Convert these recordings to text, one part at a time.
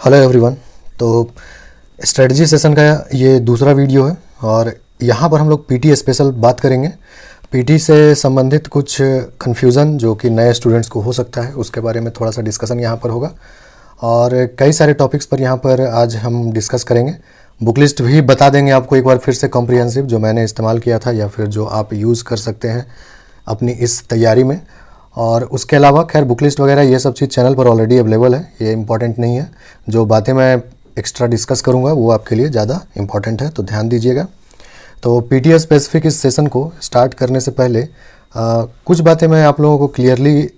Hello everyone. तो strategy session का ये दूसरा वीडियो है और यहाँ पर हम लोग पीटी स्पेशल बात करेंगे। पीटी से संबंधित कुछ कन्फ्यूज़न जो कि नए स्टूडेंट्स को हो सकता है उसके बारे में थोड़ा सा डिस्कशन यहाँ पर होगा और कई सारे टॉपिक्स पर यहाँ पर आज हम डिस्कस करेंगे। बुक लिस्ट भी बता देंगे आपको एक बार फिर से कॉम्प्रिहेंसिव, जो मैंने इस्तेमाल किया था या फिर जो आप यूज़ कर सकते हैं अपनी इस तैयारी में। और उसके अलावा खैर बुक लिस्ट वगैरह ये सब चीज़ चैनल पर ऑलरेडी अवेलेबल है, ये इंपॉर्टेंट नहीं है। जो बातें मैं एक्स्ट्रा डिस्कस करूँगा वो आपके लिए ज़्यादा इंपॉर्टेंट है, तो ध्यान दीजिएगा। तो पीटी स्पेसिफिक इस सेशन को स्टार्ट करने से पहले कुछ बातें मैं आप लोगों को क्लियरली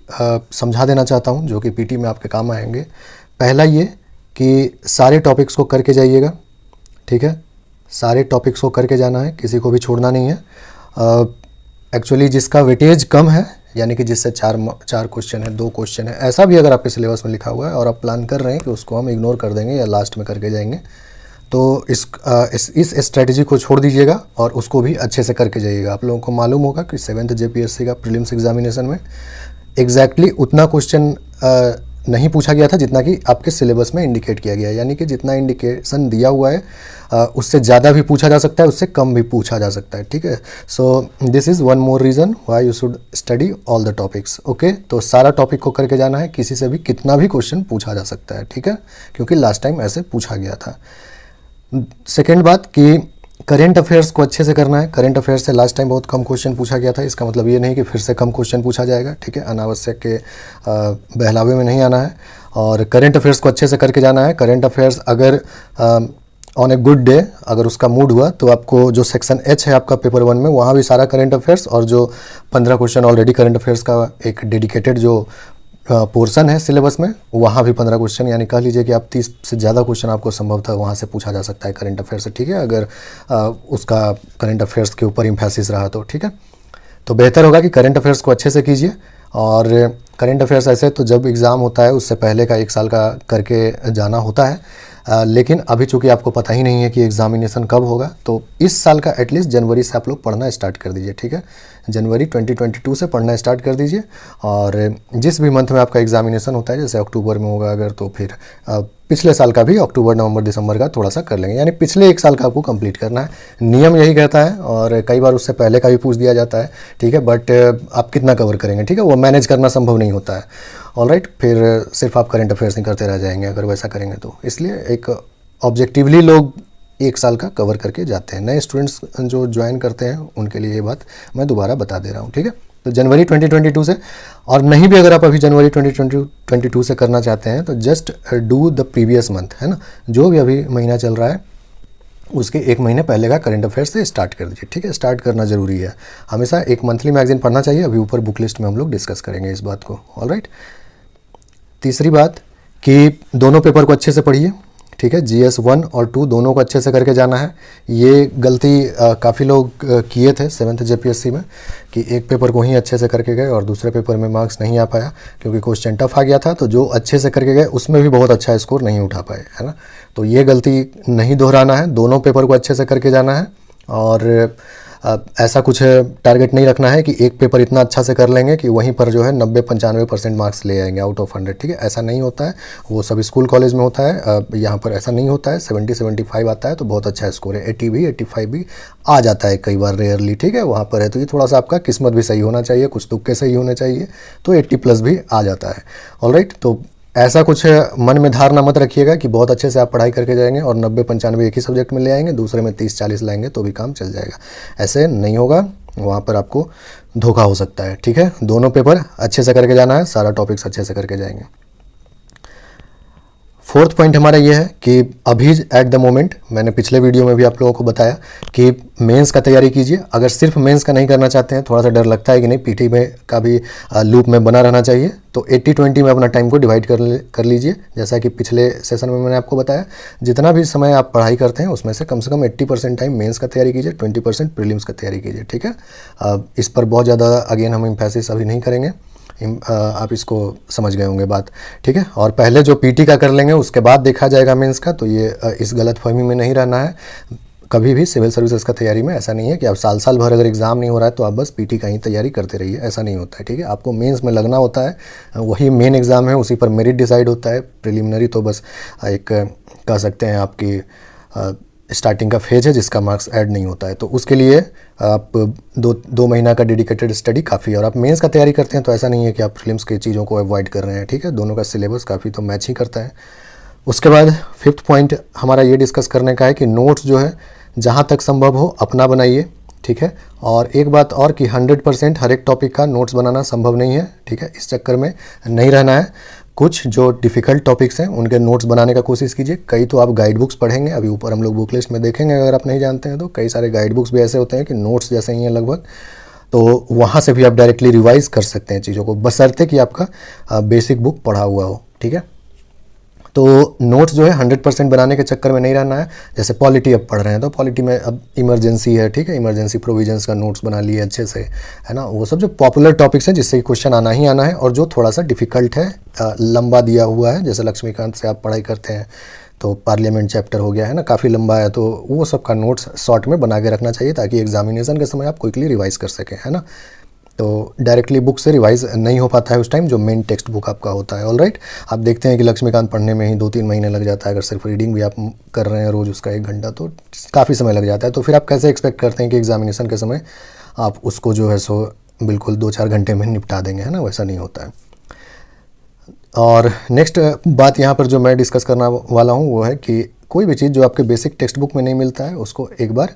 समझा देना चाहता हूँ जो कि पीटी में आपके काम आएंगे। पहला ये कि सारे टॉपिक्स को करके जाइएगा, ठीक है। सारे टॉपिक्स को करके जाना है, किसी को भी छोड़ना नहीं है। एक्चुअली जिसका वेटेज कम है, यानी कि जिससे चार क्वेश्चन है, 2 क्वेश्चन है, ऐसा भी अगर आपके सिलेबस में लिखा हुआ है और आप प्लान कर रहे हैं कि उसको हम इग्नोर कर देंगे या लास्ट में करके जाएंगे, तो इस स्ट्रेटजी को छोड़ दीजिएगा और उसको भी अच्छे से करके जाइएगा। आप लोगों को मालूम होगा कि 7th जेपीएससी का प्रीलिम्स एग्जामिनेशन में एग्जैक्टली उतना क्वेश्चन नहीं पूछा गया था जितना कि आपके सिलेबस में इंडिकेट किया गया है। यानी कि जितना इंडिकेशन दिया हुआ है उससे ज़्यादा भी पूछा जा सकता है, उससे कम भी पूछा जा सकता है, ठीक है। So this is one more reason why you should study all the topics, okay. तो सारा टॉपिक को करके जाना है, किसी से भी कितना भी क्वेश्चन पूछा जा सकता है, ठीक है, क्योंकि लास्ट टाइम ऐसे पूछा गया था। सेकेंड बात कि करेंट अफेयर्स को अच्छे से करना है। करेंट अफेयर्स से लास्ट टाइम बहुत कम क्वेश्चन पूछा गया था, इसका मतलब ये नहीं कि फिर से कम क्वेश्चन पूछा जाएगा, ठीक है। अनावश्यक के बहलावे में नहीं आना है और करेंट अफेयर्स को अच्छे से करके जाना है। करेंट अफेयर्स अगर ऑन ए गुड डे अगर उसका मूड हुआ तो आपको जो सेक्शन एच है आपका पेपर 1 में, वहाँ भी सारा करेंट अफेयर्स और जो 15 क्वेश्चन ऑलरेडी करेंट अफेयर्स का एक डेडिकेटेड जो पोर्शन है सिलेबस में, वहाँ भी 15 क्वेश्चन, यानी कह लीजिए कि आप 30 से ज़्यादा क्वेश्चन आपको संभव था वहाँ से पूछा जा सकता है करंट अफेयर से, ठीक है। अगर उसका करंट अफेयर्स के ऊपर इम्फेसिस रहा तो, ठीक है। तो बेहतर होगा कि करंट अफेयर्स को अच्छे से कीजिए। और करंट अफेयर्स ऐसे तो जब एग्ज़ाम होता है उससे पहले का 1 साल का करके जाना होता है, लेकिन अभी चूँकि आपको पता ही नहीं है कि एग्ज़ामिनेशन कब होगा, तो इस साल का एटलीस्ट जनवरी से आप लोग पढ़ना स्टार्ट कर दीजिए, ठीक है। जनवरी 2022 से पढ़ना स्टार्ट कर दीजिए और जिस भी मंथ में आपका एग्ज़ामिनेशन होता है, जैसे अक्टूबर में होगा अगर, तो फिर पिछले साल का भी अक्टूबर नवंबर दिसंबर का थोड़ा सा कर लेंगे, यानी पिछले 1 साल का आपको कंप्लीट करना है। नियम यही कहता है और कई बार उससे पहले का भी पूछ दिया जाता है, ठीक है। बट आप कितना कवर करेंगे, ठीक है, वो मैनेज करना संभव नहीं होता है। ऑलराइट, फिर सिर्फ आप करंट अफेयर्स नहीं करते रह जाएंगे अगर वैसा करेंगे तो। इसलिए एक ऑब्जेक्टिवली लोग 1 साल का कवर करके जाते हैं। नए स्टूडेंट्स जो ज्वाइन करते हैं उनके लिए ये बात मैं दोबारा बता दे रहा हूँ, ठीक है। तो जनवरी 2022 से, और नहीं भी अगर आप अभी जनवरी 2022 से करना चाहते हैं तो just do the previous month, है ना, जो भी अभी महीना चल रहा है उसके 1 महीने पहले का करंट अफेयर्स से स्टार्ट कर दीजिए, ठीक है। स्टार्ट करना ज़रूरी है, हमेशा एक मंथली मैगजीन पढ़ना चाहिए। अभी ऊपर बुक लिस्ट में हम लोग डिस्कस करेंगे इस बात को, ऑलराइट। तीसरी बात कि दोनों पेपर को अच्छे से पढ़िए, ठीक है। GS 1 और 2 दोनों को अच्छे से करके जाना है। ये गलती काफ़ी लोग किए थे 7th जेपीएससी में कि एक पेपर को ही अच्छे से करके गए और दूसरे पेपर में मार्क्स नहीं आ पाया क्योंकि क्वेश्चन टफ आ गया था। तो जो अच्छे से करके गए उसमें भी बहुत अच्छा स्कोर नहीं उठा पाए, है ना। तो ये गलती नहीं दोहराना है, दोनों पेपर को अच्छे से करके जाना है। और ऐसा कुछ टारगेट नहीं रखना है कि एक पेपर इतना अच्छा से कर लेंगे कि वहीं पर जो है 90-95% मार्क्स ले आएंगे आउट ऑफ 100, ठीक है। ऐसा नहीं होता है, वो सब स्कूल कॉलेज में होता है, यहाँ पर ऐसा नहीं होता है। 70-75 आता है तो बहुत अच्छा स्कोर है, 80 भी 85 भी आ जाता है कई बार, रेयरली, ठीक है, वहाँ पर है। तो ये थोड़ा सा आपका किस्मत भी सही होना चाहिए, कुछ तुक्के सही होने चाहिए, तो 80+ भी आ जाता है, ऑलराइट। तो ऐसा कुछ मन में धारणा मत रखिएगा कि बहुत अच्छे से आप पढ़ाई करके जाएंगे और 90-95 एक ही सब्जेक्ट में ले आएंगे, दूसरे में 30-40 लाएंगे तो भी काम चल जाएगा। ऐसे नहीं होगा, वहाँ पर आपको धोखा हो सकता है, ठीक है। दोनों पेपर अच्छे से करके जाना है, सारा टॉपिक्स अच्छे से करके जाएंगे। 4th पॉइंट हमारा ये है कि अभी एट द मोमेंट, मैंने पिछले वीडियो में भी आप लोगों को बताया कि मेंस का तैयारी कीजिए। अगर सिर्फ मेंस का नहीं करना चाहते हैं, थोड़ा सा डर लगता है कि नहीं पीटी में का भी लूप में बना रहना चाहिए, तो 80-20 में अपना टाइम को डिवाइड कर लीजिए। जैसा कि पिछले सेशन में मैंने आपको बताया, जितना भी समय आप पढ़ाई करते हैं उसमें से कम 80% टाइम मेंस का तैयारी कीजिए, 20% प्रीलिम्स का तैयारी कीजिए, ठीक है। इस पर बहुत ज़्यादा अगेन हम इम्फेसिस अभी नहीं करेंगे, आप इसको समझ गए होंगे बात, ठीक है। और पहले जो पीटी का कर लेंगे उसके बाद देखा जाएगा मेंस का, तो ये इस गलतफहमी में नहीं रहना है। कभी भी सिविल सर्विसेज का तैयारी में ऐसा नहीं है कि आप साल साल भर अगर एग्ज़ाम नहीं हो रहा है तो आप बस पीटी का ही तैयारी करते रहिए, ऐसा नहीं होता है, ठीक है। आपको मेंस में लगना होता है, वही मेन एग्ज़ाम है, उसी पर मेरिट डिसाइड होता है। प्रिलिमिनरी तो बस एक कह सकते हैं आपकी स्टार्टिंग का फेज है जिसका मार्क्स ऐड नहीं होता है, तो उसके लिए आप दो महीना का डेडिकेटेड स्टडी काफ़ी है। और आप मेंस का तैयारी करते हैं तो ऐसा नहीं है कि आप प्रीलिम्स की चीज़ों को अवॉइड कर रहे हैं, ठीक है। दोनों का सिलेबस काफ़ी तो मैच ही करता है। उसके बाद 5th पॉइंट हमारा ये डिस्कस करने का है कि नोट्स जो है जहाँ तक संभव हो अपना बनाइए, ठीक है। और एक बात और कि 100% हर एक टॉपिक का नोट्स बनाना संभव नहीं है, ठीक है। इस चक्कर में नहीं रहना है। कुछ जो डिफ़िकल्ट टॉपिक्स हैं उनके नोट्स बनाने का कोशिश कीजिए। कई तो आप गाइड बुक्स पढ़ेंगे, अभी ऊपर हम लोग बुक लिस्ट में देखेंगे, अगर आप नहीं जानते हैं तो कई सारे गाइड बुक्स भी ऐसे होते हैं कि नोट्स जैसे ही हैं लगभग, तो वहाँ से भी आप डायरेक्टली रिवाइज़ कर सकते हैं चीज़ों को, बशर्ते कि आपका बेसिक बुक पढ़ा हुआ हो, ठीक है। तो नोट्स जो है 100% बनाने के चक्कर में नहीं रहना है। जैसे पॉलिटी अब पढ़ रहे हैं तो पॉलिटी में अब इमरजेंसी है, ठीक है, इमरजेंसी प्रोविजंस का नोट्स बना लिए अच्छे से, है ना। वो सब जो पॉपुलर टॉपिक्स हैं जिससे क्वेश्चन आना ही आना है और जो थोड़ा सा डिफ़िकल्ट है, लंबा दिया हुआ है, जैसे लक्ष्मीकांत से आप पढ़ाई करते हैं तो पार्लियामेंट चैप्टर हो गया है ना, काफ़ी लंबा है, तो वो सब का नोट्स शॉर्ट में बना के रखना चाहिए ताकि एग्जामिनेशन के समय आप क्विकली रिवाइज़ कर सकें, है ना। तो डायरेक्टली बुक से रिवाइज नहीं हो पाता है उस टाइम जो मेन टेक्स्ट बुक आपका होता है। ऑलराइट, आप देखते हैं कि लक्ष्मीकांत पढ़ने में ही 2-3 महीने लग जाता है। अगर सिर्फ रीडिंग भी आप कर रहे हैं रोज़ उसका 1 घंटा तो काफ़ी समय लग जाता है। तो फिर आप कैसे एक्सपेक्ट करते हैं कि एग्जामिनेशन के समय आप उसको जो है सो बिल्कुल 2-4 घंटे में निपटा देंगे, है ना, वैसा नहीं होता है। और नेक्स्ट बात यहाँ पर जो मैं डिस्कस करना वाला हूँ वो है कि कोई भी चीज़ जो आपके बेसिक टेक्स्ट बुक में नहीं मिलता है उसको एक बार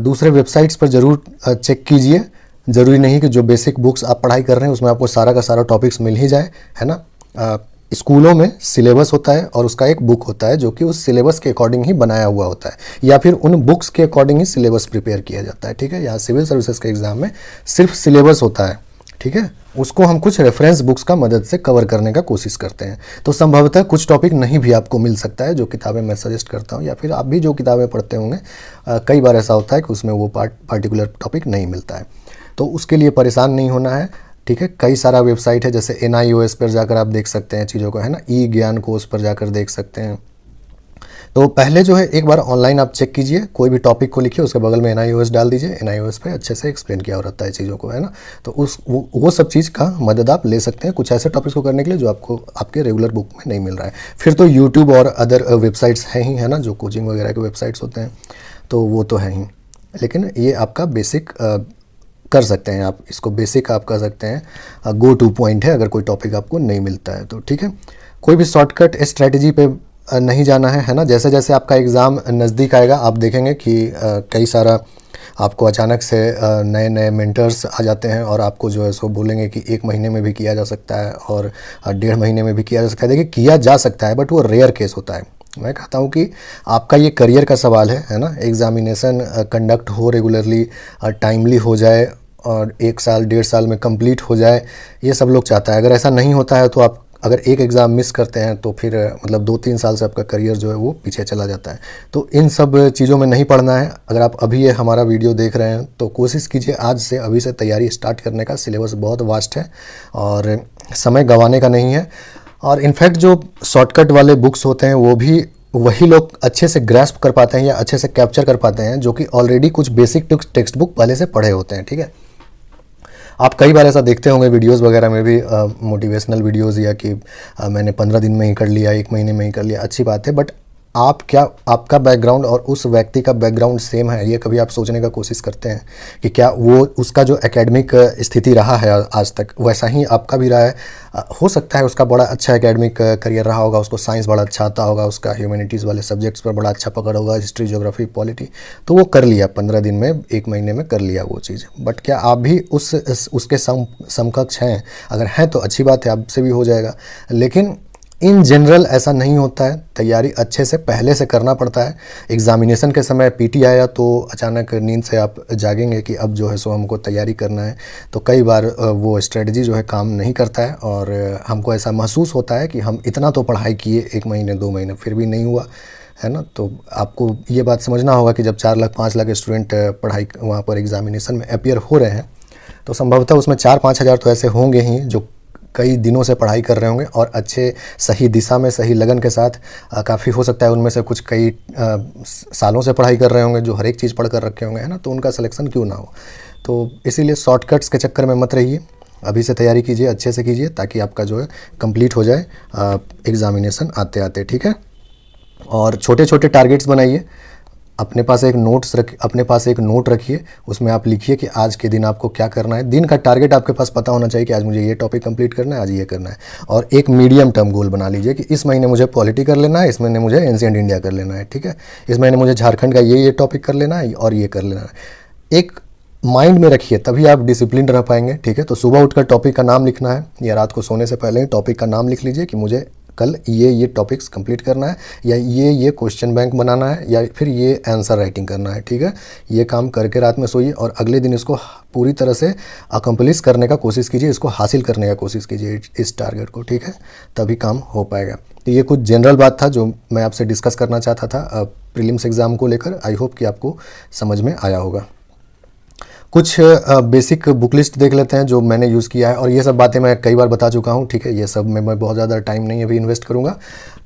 दूसरे वेबसाइट्स पर ज़रूर चेक कीजिए। ज़रूरी नहीं कि जो बेसिक बुक्स आप पढ़ाई कर रहे हैं उसमें आपको सारा का सारा टॉपिक्स मिल ही जाए, है ना। स्कूलों में सिलेबस होता है और उसका एक बुक होता है जो कि उस सिलेबस के अकॉर्डिंग ही बनाया हुआ होता है, या फिर उन बुक्स के अकॉर्डिंग ही सिलेबस प्रिपेयर किया जाता है, ठीक है। यहाँ सिविल सर्विसेज के एग्ज़ाम में सिर्फ सिलेबस होता है, ठीक है, उसको हम कुछ रेफरेंस बुक्स का मदद से कवर करने का कोशिश करते हैं। तो संभवतः कुछ टॉपिक नहीं भी आपको मिल सकता है, जो किताबें मैं सजेस्ट करता हूँ, या फिर आप भी जो किताबें पढ़ते होंगे कई बार ऐसा होता है कि उसमें वो पार्टिकुलर टॉपिक नहीं मिलता है, तो उसके लिए परेशान नहीं होना है, ठीक है। कई सारा वेबसाइट है, जैसे NIOS पर जाकर आप देख सकते हैं चीज़ों को, है ना, ई ज्ञान कोश पर जाकर देख सकते हैं। तो पहले जो है एक बार ऑनलाइन आप चेक कीजिए, कोई भी टॉपिक को लिखिए, उसके बगल में NIOS डाल दीजिए, NIOS पे अच्छे से एक्सप्लेन किया रहता है चीज़ों को, है ना। तो वो सब चीज़ का मदद आप ले सकते हैं कुछ ऐसे टॉपिक्स को करने के लिए जो आपको आपके रेगुलर बुक में नहीं मिल रहा है। फिर तो यूट्यूब और अदर वेबसाइट्स हैं ही, है ना, जो कोचिंग वगैरह के वेबसाइट्स होते हैं, तो वो तो हैं ही, लेकिन ये आपका बेसिक कर सकते हैं आप, इसको बेसिक आप कह सकते हैं, गो टू पॉइंट है अगर कोई टॉपिक आपको नहीं मिलता है तो, ठीक है। कोई भी शॉर्टकट स्ट्रैटेजी पे नहीं जाना है ना। जैसे जैसे आपका एग्ज़ाम नज़दीक आएगा आप देखेंगे कि कई सारा आपको अचानक से नए नए मेंटर्स आ जाते हैं और आपको जो है सो बोलेंगे कि 1 महीने में भी किया जा सकता है और 1.5 महीने में भी किया जा सकता है। देखिए, किया जा सकता है बट वो रेयर केस होता है। मैं कहता हूँ कि आपका ये करियर का सवाल है ना। एग्ज़ामिनेशन कंडक्ट हो रेगुलरली, टाइमली हो जाए और 1 साल 1.5 साल में कंप्लीट हो जाए, ये सब लोग चाहता है। अगर ऐसा नहीं होता है तो आप अगर एक एग्ज़ाम मिस करते हैं तो फिर मतलब 2-3 साल से आपका करियर जो है वो पीछे चला जाता है। तो इन सब चीज़ों में नहीं पढ़ना है। अगर आप अभी ये हमारा वीडियो देख रहे हैं तो कोशिश कीजिए आज से अभी से तैयारी स्टार्ट करने का। सिलेबस बहुत वास्ट है और समय गंवाने का नहीं है। और इनफैक्ट जो शॉर्टकट वाले बुक्स होते हैं वो भी वही लोग अच्छे से ग्रैस्प कर पाते हैं या अच्छे से कैप्चर कर पाते हैं जो कि ऑलरेडी कुछ बेसिक टेक्स्ट बुक पहले से पढ़े होते हैं, ठीक है। आप कई बार ऐसा देखते होंगे वीडियोस वगैरह में भी, मोटिवेशनल वीडियोस, या कि मैंने 15 दिन में ही कर लिया, 1 महीने में ही कर लिया। अच्छी बात है, बट आपका बैकग्राउंड और उस व्यक्ति का बैकग्राउंड सेम है, ये कभी आप सोचने का कोशिश करते हैं कि क्या वो उसका जो एकेडमिक स्थिति रहा है आज तक वैसा ही आपका भी रहा है? हो सकता है उसका बड़ा अच्छा एकेडमिक करियर रहा होगा, उसको साइंस बड़ा अच्छा आता होगा, उसका ह्यूमैनिटीज़ वाले सब्जेक्ट्स पर बड़ा अच्छा पकड़ होगा, हिस्ट्री, ज्योग्राफी, पॉलिटी, तो वो कर लिया 15 दिन में, 1 महीने में कर लिया वो चीज़। बट क्या आप भी उसके समकक्ष हैं? अगर हैं तो अच्छी बात है, आपसे भी हो जाएगा। लेकिन इन जनरल ऐसा नहीं होता है। तैयारी अच्छे से पहले से करना पड़ता है। एग्ज़ामिनेशन के समय पीटी आया तो अचानक नींद से आप जागेंगे कि अब जो है सो हमको तैयारी करना है, तो कई बार वो स्ट्रेटजी जो है काम नहीं करता है और हमको ऐसा महसूस होता है कि हम इतना तो पढ़ाई किए 1 महीने 2 महीने फिर भी नहीं हुआ, है ना। तो आपको ये बात समझना होगा कि जब 4 लाख 5 लाख स्टूडेंट पढ़ाई वहाँ पर एग्ज़ामिनेशन में अपीयर हो रहे हैं तो संभवतः उसमें 4-5 हज़ार तो ऐसे होंगे ही जो कई दिनों से पढ़ाई कर रहे होंगे और अच्छे सही दिशा में सही लगन के साथ काफ़ी हो सकता है उनमें से कुछ कई सालों से पढ़ाई कर रहे होंगे जो हर एक चीज़ पढ़ कर रखे होंगे, है ना, तो उनका सिलेक्शन क्यों ना हो। तो इसीलिए शॉर्टकट्स के चक्कर में मत रहिए, अभी से तैयारी कीजिए, अच्छे से कीजिए ताकि आपका जो है कंप्लीट हो जाए एग्ज़ामिनेशन आते आते, ठीक है। और छोटे छोटे टारगेट्स बनाइए, अपने पास एक नोट रखिए, उसमें आप लिखिए कि आज के दिन आपको क्या करना है। दिन का टारगेट आपके पास पता होना चाहिए कि आज मुझे ये टॉपिक कंप्लीट करना है, आज ये करना है। और एक मीडियम टर्म गोल बना लीजिए कि इस महीने मुझे पॉलिटी कर लेना है, इस महीने मुझे एंशिएंट इंडिया कर लेना है, ठीक है, इस महीने मुझे झारखंड का ये टॉपिक कर लेना है और ये कर लेना है। एक माइंड में रखिए, तभी आप डिसिप्लिन रह पाएंगे, ठीक है। तो सुबह उठकर टॉपिक का नाम लिखना है या रात को सोने से पहले टॉपिक का नाम लिख लीजिए कि मुझे कल ये टॉपिक्स कंप्लीट करना है या ये क्वेश्चन बैंक बनाना है या फिर ये आंसर राइटिंग करना है, ठीक है। ये काम करके रात में सोइए और अगले दिन इसको पूरी तरह से अकम्प्लिश करने का कोशिश कीजिए, इसको हासिल करने का कोशिश कीजिए इस टारगेट को, ठीक है, तभी काम हो पाएगा। तो ये कुछ जनरल बात था जो मैं आपसे डिस्कस करना चाहता था प्रीलिम्स एग्ज़ाम को लेकर। आई होप कि आपको समझ में आया होगा। कुछ बेसिक बुक लिस्ट देख लेते हैं जो मैंने यूज़ किया है, और ये सब बातें मैं कई बार बता चुका हूँ, ठीक है। ये सब में मैं बहुत ज़्यादा टाइम नहीं अभी इन्वेस्ट करूँगा,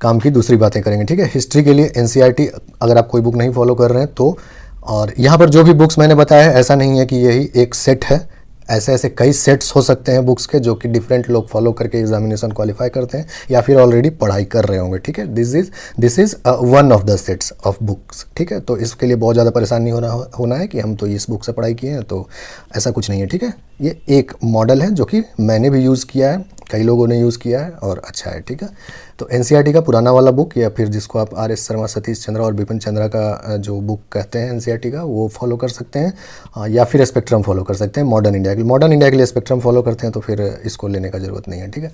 काम की दूसरी बातें करेंगे, ठीक है। हिस्ट्री के लिए एनसीईआरटी अगर आप कोई बुक नहीं फॉलो कर रहे हैं तो, और यहाँ पर जो भी बुक्स मैंने बताया है ऐसा नहीं है कि यही एक सेट है, ऐसे ऐसे कई सेट्स हो सकते हैं बुक्स के जो कि डिफरेंट लोग फॉलो करके एग्जामिनेशन क्वालिफाई करते हैं या फिर ऑलरेडी पढ़ाई कर रहे होंगे, ठीक है। This is one of the sets of books, ठीक है। तो इसके लिए बहुत ज़्यादा परेशानी होना है कि हम तो इस बुक से पढ़ाई किए हैं, तो ऐसा कुछ नहीं है, ठीक है। ये एक मॉडल है जो कि मैंने भी यूज़ किया है, कई लोगों ने यूज़ किया है और अच्छा है, ठीक है। तो एनसीईआरटी का पुराना वाला बुक या फिर जिसको आप आर.एस. शर्मा, सतीश चंद्रा और बिपिन चंद्रा का जो बुक कहते हैं एनसीईआरटी का, वो फॉलो कर सकते हैं या फिर स्पेक्ट्रम फॉलो कर सकते हैं। मॉडर्न इंडिया के लिए स्पेक्ट्रम फॉलो करते हैं तो फिर इसको लेने का ज़रूरत नहीं है, ठीक है।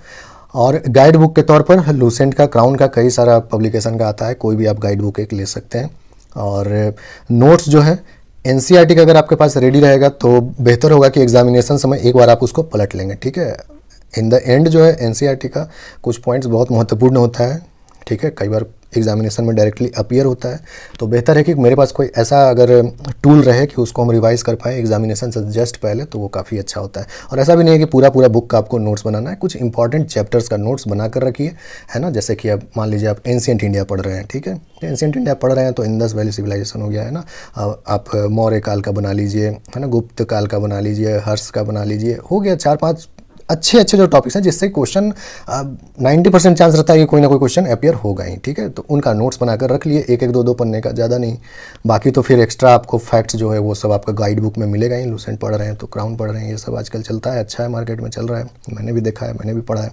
और गाइड बुक के तौर पर लूसेंट का, क्राउन का, कई सारा पब्लिकेशन का आता है, कोई भी आप गाइड बुक एक ले सकते हैं। और नोट्स जो है एनसीईआरटी का अगर आपके पास रेडी रहेगा तो बेहतर होगा कि एग्जामिनेशन समय एक बार आप उसको पलट लेंगे, ठीक है। इन द एंड जो है एनसीईआरटी का कुछ पॉइंट्स बहुत महत्वपूर्ण होता है, ठीक है, कई बार एग्जामिनेशन में डायरेक्टली अपीयर होता है, तो बेहतर है कि मेरे पास कोई ऐसा अगर टूल रहे कि उसको हम रिवाइज़ कर पाएँ एग्जामिनेशन से जस्ट पहले, तो वो काफ़ी अच्छा होता है। और ऐसा भी नहीं है कि पूरा बुक का आपको नोट्स बनाना है, कुछ इंपॉर्टेंट चैप्टर्स का नोट्स बना कर रखिए, है ना। जैसे कि अब मान लीजिए आप एंशिएंट इंडिया पढ़ रहे हैं, ठीक है, एंशिएंट इंडिया पढ़ रहे हैं तो इंडस वैली सिविलाइजेशन हो गया, है ना। आप मौर्य काल का बना लीजिए, है ना, गुप्त काल का बना लीजिए, हर्ष का बना लीजिए, हो गया 4-5 अच्छे जो टॉपिक्स हैं जिससे क्वेश्चन 90% चांस रहता है कि कोई ना कोई क्वेश्चन अपीयर होगा ही, ठीक है। तो उनका नोट्स बनाकर रख लिए, एक 2 पन्ने का, ज़्यादा नहीं। बाकी तो फिर एक्स्ट्रा आपको फैक्ट्स जो है वो सब आपका गाइड बुक में मिलेगा ही। लूसेंट पढ़ रहे हैं तो क्राउन पढ़ रहे हैं, ये सब आजकल चलता है, अच्छा है, मार्केट में चल रहा है, मैंने भी देखा है, मैंने भी पढ़ा है।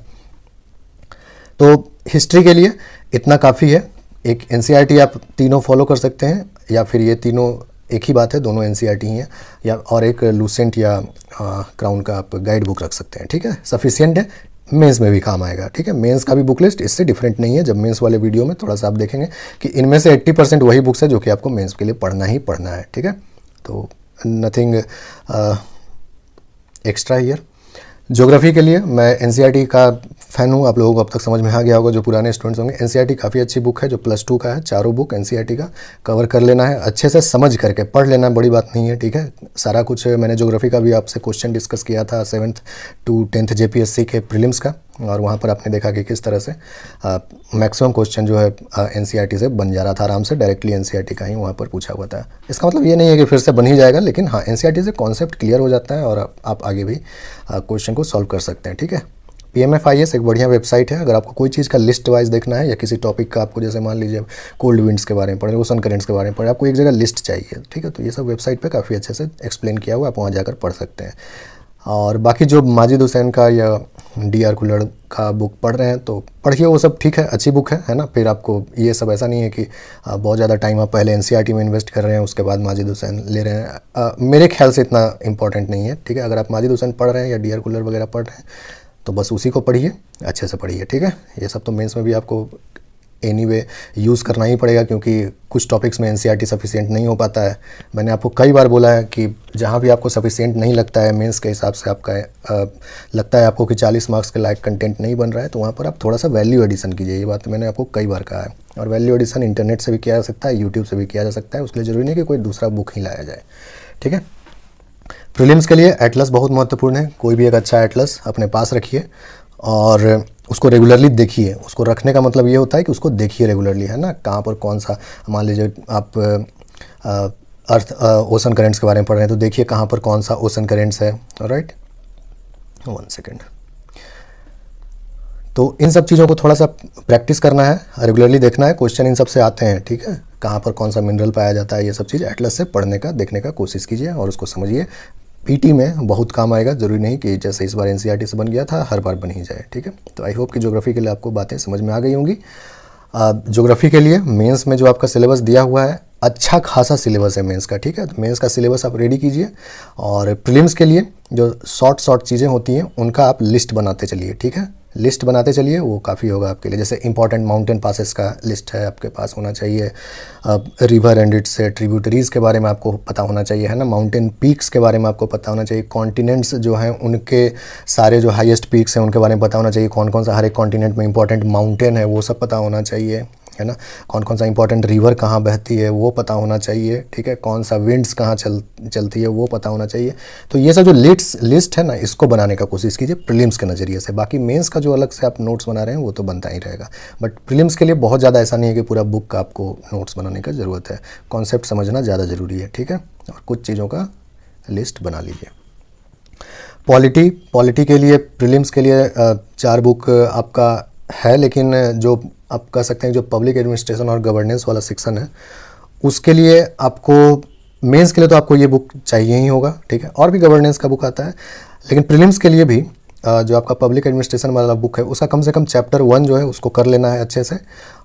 तो हिस्ट्री के लिए इतना काफ़ी है। एक एनसीईआरटी आप तीनों फॉलो कर सकते हैं या फिर ये तीनों एक ही बात है, दोनों एनसीईआरटी ही हैं, या और एक लूसेंट या क्राउन का आप गाइड बुक रख सकते हैं, ठीक है, सफिशिएंट है, मेंस में भी काम आएगा, ठीक है। मेंस का भी बुक लिस्ट इससे डिफरेंट नहीं है। जब मेंस वाले वीडियो में थोड़ा सा आप देखेंगे कि इनमें से 80% वही बुक्स है जो कि आपको मेंस के लिए पढ़ना ही पढ़ना है, ठीक है। तो नथिंग एक्स्ट्रा हियर। ज्योग्राफी के लिए मैं एनसीईआरटी का फ़ैन हूँ, आप लोगों को अब तक समझ में आ गया होगा जो पुराने स्टूडेंट्स होंगे। एनसीईआरटी काफ़ी अच्छी बुक है जो +2 का है, चारों बुक एनसीईआरटी का कवर कर लेना है, अच्छे से समझ करके पढ़ लेना, बड़ी बात नहीं है, ठीक है। सारा कुछ मैंने ज्योग्राफी का भी आपसे क्वेश्चन डिस्कस किया था 7th to 10th जेपीएससी के प्रीलिम्स का, और वहाँ पर आपने देखा कि किस तरह से मैक्सिमम क्वेश्चन जो है एनसीईआरटी से बन जा रहा था आराम से, डायरेक्टली एनसीईआरटी का ही वहाँ पर पूछा हुआ था। इसका मतलब ये नहीं है कि फिर से बन ही जाएगा, लेकिन हाँ एनसीईआरटी से कॉन्सेप्ट क्लियर हो जाता है और आप आगे भी क्वेश्चन को सॉल्व कर सकते हैं, ठीक है। PMFIS एक बढ़िया वेबसाइट है, अगर आपको कोई चीज़ का लिस्ट वाइज देखना है या किसी टॉपिक का, आपको जैसे मान लीजिए कोल्ड विंड्स के बारे में पढ़े, ओशन करेंट्स के बारे में पढ़े, आपको एक जगह लिस्ट चाहिए, ठीक है, तो ये सब वेबसाइट पे काफ़ी अच्छे से एक्सप्लेन किया हुआ, आप वहाँ जाकर पढ़ सकते हैं। और बाकी जो माजिद हुसैन का या DR कुल्हड़ का बुक पढ़ रहे हैं तो पढ़िए, वो सब ठीक है, अच्छी बुक है ना। फिर आपको ये सब ऐसा नहीं है कि बहुत ज़्यादा टाइम आप पहले एनसीईआरटी में इन्वेस्ट कर रहे हैं उसके बाद माजिद हुसैन ले रहे हैं, मेरे ख्याल से इतना इंपॉर्टेंट नहीं है, ठीक है। अगर आप माजिद हुसैन पढ़ रहे हैं या DR कुल्हड़ वगैरह पढ़ रहे हैं तो बस उसी को पढ़िए, अच्छे से पढ़िए, ठीक है। ये सब तो मेंस में भी आपको एनीवे यूज़ करना ही पड़ेगा क्योंकि कुछ टॉपिक्स में एनसीईआरटी सफिशिएंट नहीं हो पाता है। मैंने आपको कई बार बोला है कि जहाँ भी आपको सफिशिएंट नहीं लगता है मेंस के हिसाब से, आपका लगता है आपको कि 40 मार्क्स के लायक कंटेंट नहीं बन रहा है, तो वहाँ पर आप थोड़ा सा वैल्यू एडिशन कीजिए। ये बात मैंने आपको कई बार कहा है, और वैल्यू एडिशन इंटरनेट से भी किया जा सकता है, यूट्यूब से भी किया जा सकता है, उसके लिए ज़रूरी नहीं कि कोई दूसरा बुक ही लाया जाए, ठीक है। प्रीलिम्स के लिए एटलस बहुत महत्वपूर्ण है, कोई भी एक अच्छा एटलस अपने पास रखिए और उसको रेगुलरली देखिए। उसको रखने का मतलब ये होता है कि उसको देखिए रेगुलरली, है ना, कहाँ पर कौन सा, मान लीजिए आप अर्थ ओशन करेंट्स के बारे में पढ़ रहे हैं तो देखिए कहाँ पर कौन सा ओशन करेंट्स है। Right, 1 second. तो इन सब चीज़ों को थोड़ा सा प्रैक्टिस करना है, रेगुलरली देखना है, क्वेश्चन इन सब से आते हैं, ठीक है। कहाँ पर कौन सा मिनरल पाया जाता है, ये सब चीज़ एटलस से पढ़ने का, देखने का कोशिश कीजिए और उसको समझिए। पीटी में बहुत काम आएगा, ज़रूरी नहीं कि जैसे इस बार एनसीईआरटी से बन गया था हर बार बन ही जाए, ठीक है। तो आई होप कि ज्योग्राफी के लिए आपको बातें समझ में आ गई होंगी। ज्योग्राफी के लिए मेंस में जो आपका सिलेबस दिया हुआ है, अच्छा खासा सिलेबस है मेंस का, ठीक है। तो मेंस का सिलेबस आप रेडी कीजिए और प्रीलिम्स के लिए जो शॉर्ट चीज़ें होती हैं उनका आप लिस्ट बनाते चलिए, ठीक है। लिस्ट बनाते चलिए, वो काफ़ी होगा आपके लिए। जैसे इंपॉर्टेंट माउंटेन पासेस का लिस्ट है आपके पास होना चाहिए, रिवर एंड इट्स ट्रिब्यूटरीज़ के बारे में आपको पता होना चाहिए, है ना, माउंटेन पीक्स के बारे में आपको पता होना चाहिए, कॉन्टिनेंट्स जो हैं उनके सारे जो हाईएस्ट पीक्स हैं उनके बारे में पता होना चाहिए, कौन कौन सा हर एक कॉन्टिनेंट में इंपॉर्टेंट माउंटेन है वो सब पता होना चाहिए, है ना, कौन कौन सा इंपॉर्टेंट रिवर कहाँ बहती है वो पता होना चाहिए, ठीक है, कौन सा विंड्स कहाँ चलती है वो पता होना चाहिए। तो ये सब जो लिस्ट है ना, इसको बनाने का कोशिश कीजिए प्रीलिम्स के नज़रिए से। बाकी मेंस का जो अलग से आप नोट्स बना रहे हैं वो तो बनता ही रहेगा, बट प्रीलिम्स के लिए बहुत ज़्यादा ऐसा नहीं है कि पूरा बुक का आपको नोट्स बनाने का ज़रूरत है, कॉन्सेप्ट समझना ज़्यादा ज़रूरी है, ठीक है। और कुछ चीज़ों का लिस्ट बना लीजिए। पॉलिटी के लिए, प्रीलिम्स के लिए 4 बुक आपका है, लेकिन जो आप कह सकते हैं जो पब्लिक एडमिनिस्ट्रेशन और गवर्नेंस वाला सेक्शन है उसके लिए आपको, मेंस के लिए तो आपको ये बुक चाहिए ही होगा, ठीक है। और भी गवर्नेंस का बुक आता है, लेकिन प्रीलिम्स के लिए भी जो आपका पब्लिक एडमिनिस्ट्रेशन वाला बुक है उसका कम से कम चैप्टर 1 जो है उसको कर लेना है अच्छे से,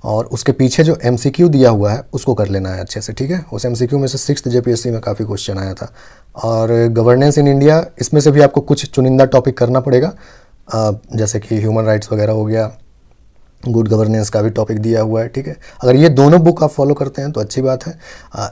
और उसके पीछे जो MCQ दिया हुआ है उसको कर लेना है अच्छे से, ठीक है। उस MCQ में से 6th JPSC में काफ़ी क्वेश्चन आया था। और गवर्नेंस इन इंडिया, इसमें से भी आपको कुछ चुनिंदा टॉपिक करना पड़ेगा, जैसे कि ह्यूमन राइट्स वगैरह हो गया, गुड गवर्नेंस का भी टॉपिक दिया हुआ है, ठीक है। अगर ये दोनों बुक आप फॉलो करते हैं तो अच्छी बात है,